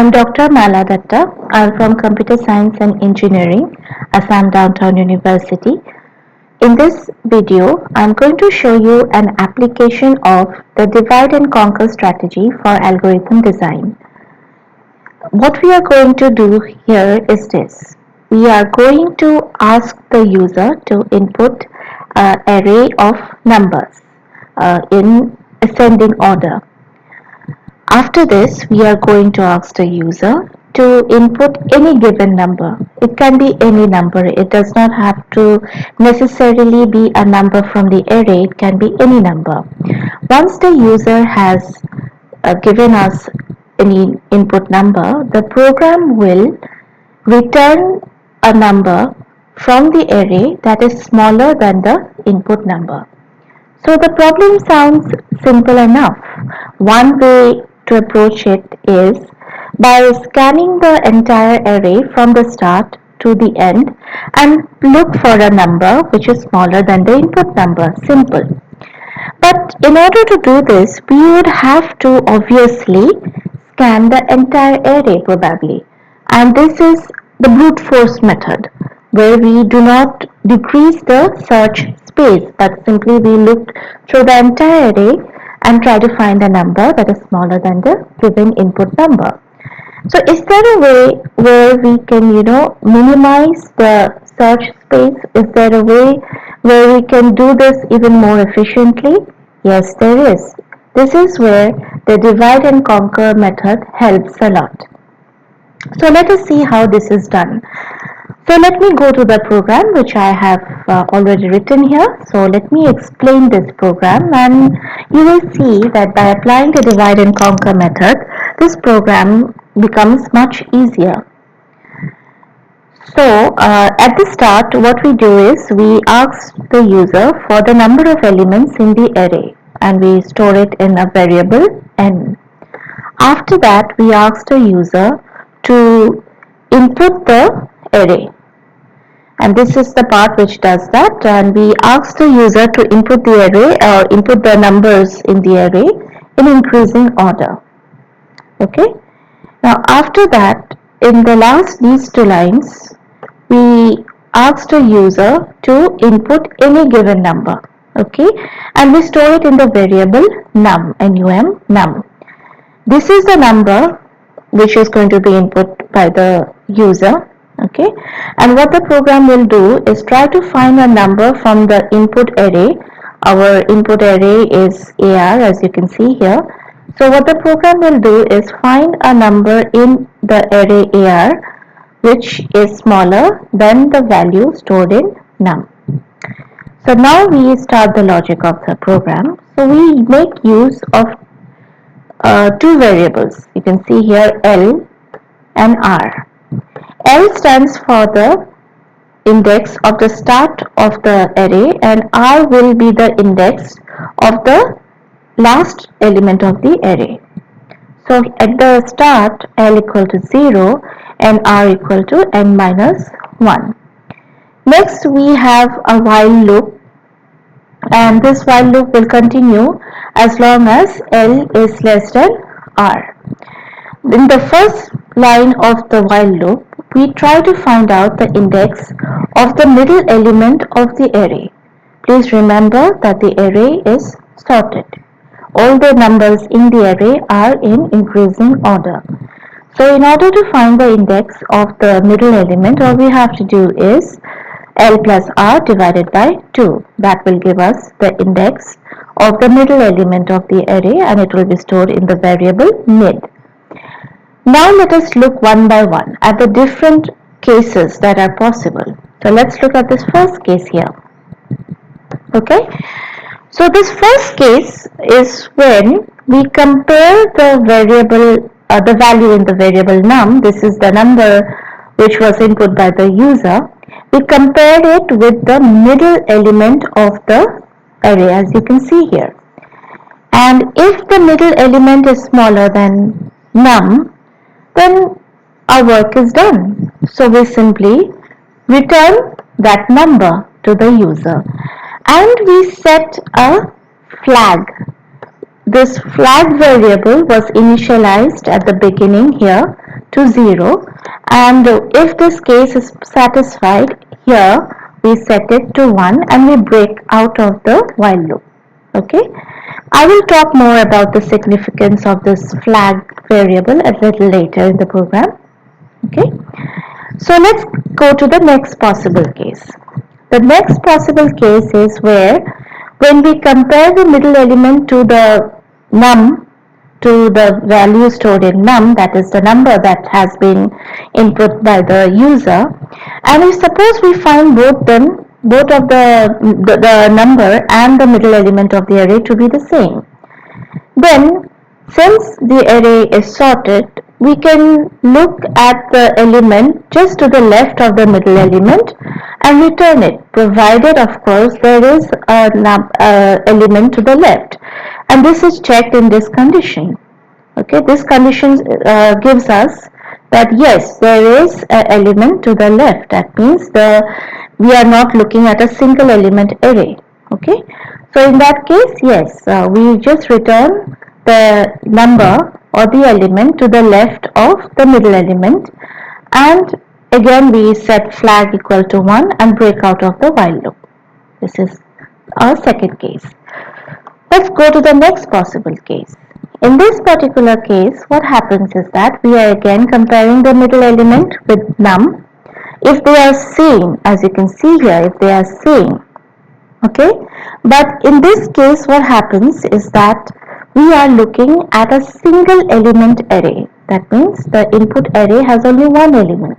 I'm Dr. Mala Datta. I'm from Computer Science and Engineering, Assam Downtown University. In this video, I'm going to show you an application of the divide and conquer strategy for algorithm design. What we are going to do here is this. We are going to ask the user to input an array of numbers in ascending order. After this, we are going to ask the user to input any given number. It can be any number. It does not have to necessarily be a number from the array. It can be any number. Once the user has given us any input number, the program will return a number from the array that is smaller than the input number. So the problem sounds simple enough. One way to approach it is by scanning the entire array from the start to the end and look for a number which is smaller than the input number. Simple. But in order to do this, we would have to obviously scan the entire array probably. And this is the brute force method, where we do not decrease the search space, but simply we look through the entire array and try to find a number that is smaller than the given input number. So is there a way where we can, minimize the search space? Is there a way where we can do this even more efficiently? Yes, there is. This is where the divide and conquer method helps a lot. So let us see how this is done. So let me go to the program which I have already written here. So let me explain this program, and you will see that by applying the divide and conquer method, this program becomes much easier. So at the start, what we do is we ask the user for the number of elements in the array, and we store it in a variable n. After that, we ask the user to input the array, and this is the part which does that, and we ask the user to input the array or input the numbers in the array in increasing order. Okay, now after that, in the last these two lines, we ask the user to input any given number. Okay, and we store it in the variable num, num. This is the number which is going to be input by the user. Okay, and what the program will do is try to find a number from the input array. Our input array is AR, as you can see here. So what the program will do is find a number in the array AR which is smaller than the value stored in num. So now we start the logic of the program. So we make use of two variables. You can see here L and R. L stands for the index of the start of the array, and R will be the index of the last element of the array. So at the start, L equal to 0 and R equal to n minus 1. Next we have a while loop, and this while loop will continue as long as L is less than R. In the first line of the while loop, we try to find out the index of the middle element of the array. Please remember that the array is sorted. All the numbers in the array are in increasing order. So in order to find the index of the middle element, all we have to do is L plus R divided by 2. That will give us the index of the middle element of the array, and it will be stored in the variable mid. Now let us look one by one at the different cases that are possible. So let's look at this first case here. Okay, so this first case is when we compare the variable, the value in the variable num. This is the number which was input by the user. We compared it with the middle element of the array, as you can see here. And if the middle element is smaller than num, then our work is done. So we simply return that number to the user, and we set a flag. This flag variable was initialized at the beginning here to 0, and if this case is satisfied, here we set it to 1 and we break out of the while loop. Okay, I will talk more about the significance of this flag variable a little later in the program. Okay, so let's go to the next possible case. The next possible case is where when we compare the middle element to the num, to the value stored in num, that is the number that has been input by the user, and if suppose we find both of the number and the middle element of the array to be the same, then since the array is sorted, we can look at the element just to the left of the middle element and return it, provided of course there is an element to the left, and this is checked in this condition. Okay, this condition gives us that yes, there is an element to the left. That means we are not looking at a single element array. Okay, so in that case, yes, we just return the number or the element to the left of the middle element, and again we set flag equal to 1 and break out of the while loop. This is our second case. Let's go to the next possible case. In this particular case, what happens is that we are again comparing the middle element with num. If they are same, as you can see here, if they are same, okay, but in this case what happens is that we are looking at a single element array. That means the input array has only one element.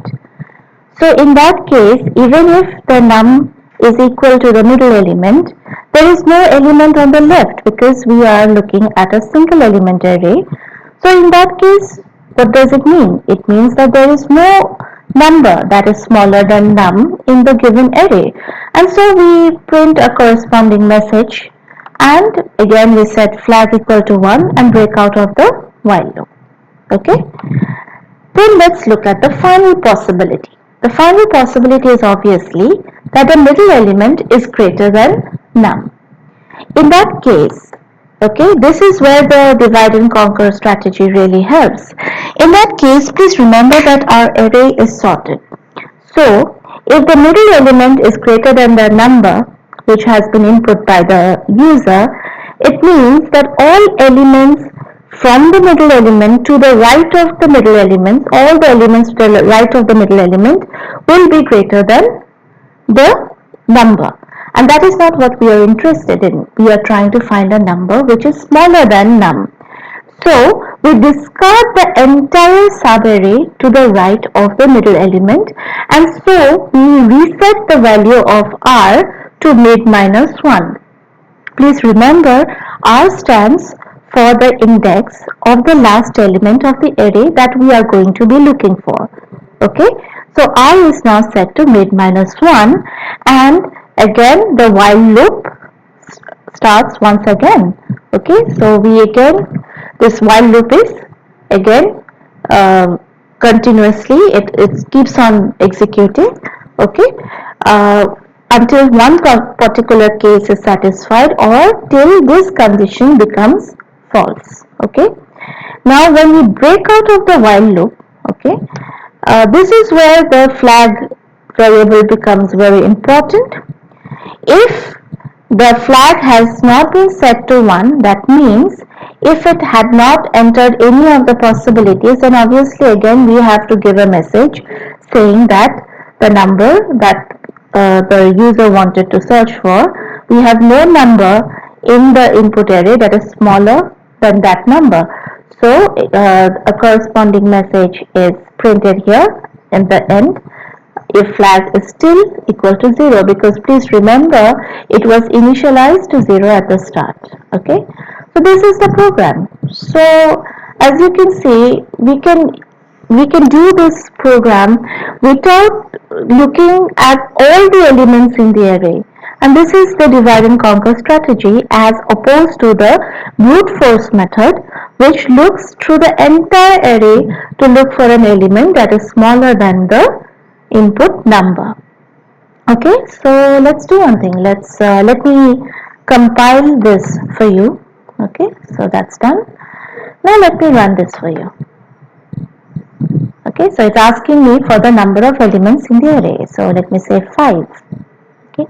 So in that case, even if the num is equal to the middle element, there is no element on the left because we are looking at a single element array. So in that case, what does it mean? It means that there is no number that is smaller than num in the given array, and so we print a corresponding message, and again we set flag equal to 1 and break out of the while loop. Okay, then let's look at the final possibility. The final possibility is obviously that the middle element is greater than num. In that case, okay, this is where the divide and conquer strategy really helps. In that case, please remember that our array is sorted. So, if the middle element is greater than the number which has been input by the user, it means that all elements from the middle element to the right of the middle element, all the elements to the right of the middle element will be greater than the number, and that is not what we are interested in. We are trying to find a number which is smaller than num. So we discard the entire subarray to the right of the middle element, and so we reset the value of r to mid minus 1. Please remember, r stands for the index of the last element of the array that we are going to be looking for. Okay, so r is now set to mid minus 1, and again the while loop starts once again. Okay, so we again, this while loop is again continuously, it keeps on executing. Okay, until one particular case is satisfied or till this condition becomes false. Okay, now when we break out of the while loop, okay, this is where the flag variable becomes very important. If the flag has not been set to 1, that means if it had not entered any of the possibilities, then obviously again we have to give a message saying that the number that the user wanted to search for, we have no number in the input array that is smaller than that number. So a corresponding message is printed here in the end if flag is still equal to 0, because please remember it was initialized to 0 at the start. Okay, so this is the program. So as you can see, we can do this program without looking at all the elements in the array, and this is the divide and conquer strategy as opposed to the brute force method, which looks through the entire array to look for an element that is smaller than the input number. Okay, so let's do one thing. Let me compile this for you. Okay, so that's done. Now let me run this for you. Okay, so it's asking me for the number of elements in the array. So let me say 5. Okay.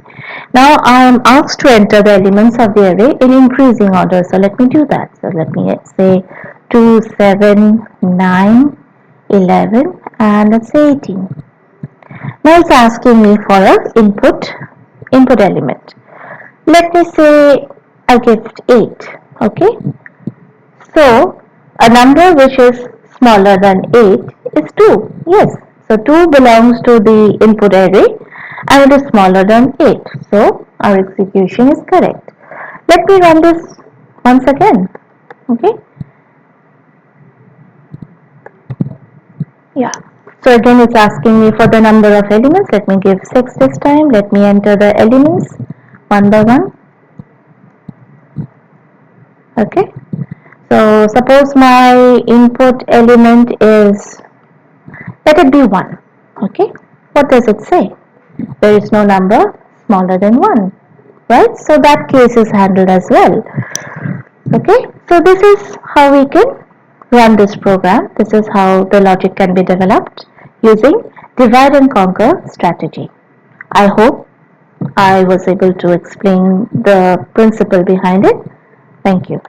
Now I am asked to enter the elements of the array in increasing order. So let me do that. So let me say 2, 7, 9, 11, and let's say 18. Now it's asking me for a input element. Let me say I give 8. Okay. So a number which is smaller than 8 is 2. Yes. So 2 belongs to the input array and it is smaller than 8. So our execution is correct. Let me run this once again. Okay. Yeah. So again it's asking me for the number of elements. Let me give 6 this time. Let me enter the elements one by one. Okay. So suppose my input element is, let it be 1. Okay. What does it say? There is no number smaller than 1. Right? So that case is handled as well. Okay. So this is how we can run this program. This is how the logic can be developed using divide and conquer strategy. I hope I was able to explain the principle behind it. Thank you.